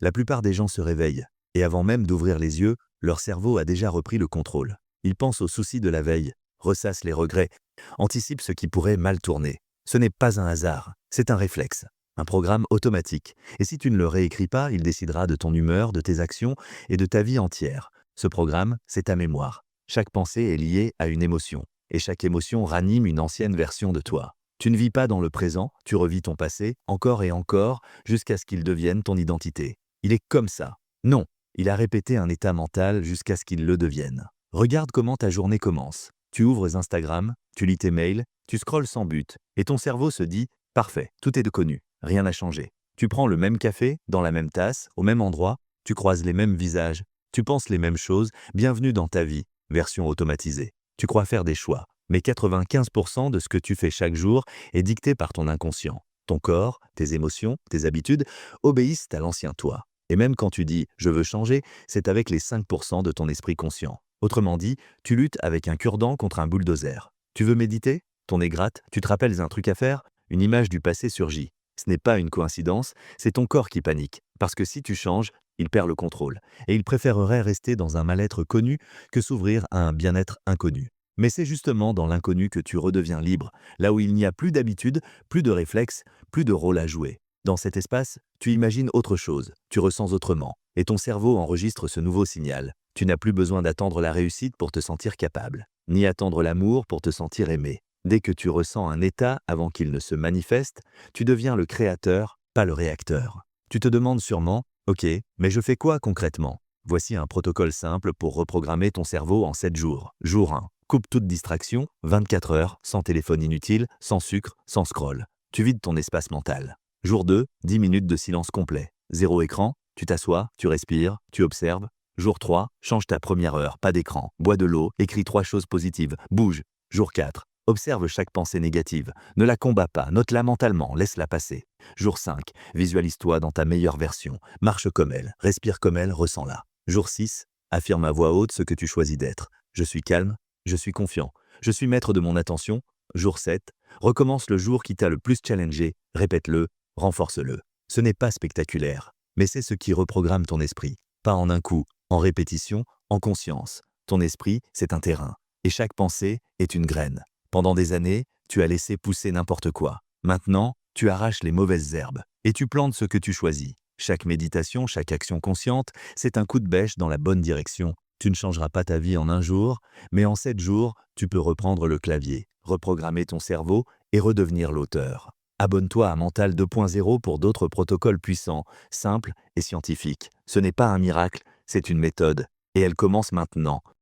La plupart des gens se réveillent, et avant même d'ouvrir les yeux, leur cerveau a déjà repris le contrôle. Ils pensent aux soucis de la veille, ressassent les regrets, anticipent ce qui pourrait mal tourner. Ce n'est pas un hasard, c'est un réflexe, un programme automatique. Et si tu ne le réécris pas, il décidera de ton humeur, de tes actions et de ta vie entière. Ce programme, c'est ta mémoire. Chaque pensée est liée à une émotion, et chaque émotion ranime une ancienne version de toi. Tu ne vis pas dans le présent, tu revis ton passé, encore et encore, jusqu'à ce qu'il devienne ton identité. Il est comme ça. Non, il a répété un état mental jusqu'à ce qu'il le devienne. Regarde comment ta journée commence. Tu ouvres Instagram, tu lis tes mails, tu scrolles sans but, et ton cerveau se dit « Parfait, tout est connu, rien n'a changé ». Tu prends le même café, dans la même tasse, au même endroit, tu croises les mêmes visages, tu penses les mêmes choses, bienvenue dans ta vie, version automatisée. Tu crois faire des choix, mais 95% de ce que tu fais chaque jour est dicté par ton inconscient. Ton corps, tes émotions, tes habitudes obéissent à l'ancien toi. Et même quand tu dis « je veux changer », c'est avec les 5% de ton esprit conscient. Autrement dit, tu luttes avec un cure-dent contre un bulldozer. Tu veux méditer? Ton nez gratte, tu te rappelles un truc à faire? Une image du passé surgit. Ce n'est pas une coïncidence, c'est ton corps qui panique. Parce que si tu changes, il perd le contrôle. Et il préférerait rester dans un mal-être connu que s'ouvrir à un bien-être inconnu. Mais c'est justement dans l'inconnu que tu redeviens libre, là où il n'y a plus d'habitude, plus de réflexes, plus de rôle à jouer. Dans cet espace, tu imagines autre chose, tu ressens autrement, et ton cerveau enregistre ce nouveau signal. Tu n'as plus besoin d'attendre la réussite pour te sentir capable, ni attendre l'amour pour te sentir aimé. Dès que tu ressens un état avant qu'il ne se manifeste, tu deviens le créateur, pas le réacteur. Tu te demandes sûrement, ok, mais je fais quoi concrètement? Voici un protocole simple pour reprogrammer ton cerveau en 7 jours. Jour 1. Coupe toute distraction, 24 heures, sans téléphone inutile, sans sucre, sans scroll. Tu vides ton espace mental. Jour 2, 10 minutes de silence complet. Zéro écran, tu t'assois, tu respires, tu observes. Jour 3, change ta première heure, pas d'écran. Bois de l'eau, écris 3 choses positives, bouge. Jour 4, observe chaque pensée négative. Ne la combats pas, note-la mentalement, laisse-la passer. Jour 5, visualise-toi dans ta meilleure version. Marche comme elle, respire comme elle, ressens-la. Jour 6, affirme à voix haute ce que tu choisis d'être. Je suis calme, je suis confiant, je suis maître de mon attention. Jour 7, recommence le jour qui t'a le plus challengé, répète-le, renforce-le. Ce n'est pas spectaculaire, mais c'est ce qui reprogramme ton esprit. Pas en un coup, en répétition, en conscience. Ton esprit, c'est un terrain, et chaque pensée est une graine. Pendant des années, tu as laissé pousser n'importe quoi. Maintenant, tu arraches les mauvaises herbes, et tu plantes ce que tu choisis. Chaque méditation, chaque action consciente, c'est un coup de bêche dans la bonne direction. Tu ne changeras pas ta vie en un jour, mais en 7 jours, tu peux reprendre le clavier, reprogrammer ton cerveau et redevenir l'auteur. Abonne-toi à Mental 2.0 pour d'autres protocoles puissants, simples et scientifiques. Ce n'est pas un miracle, c'est une méthode, et elle commence maintenant.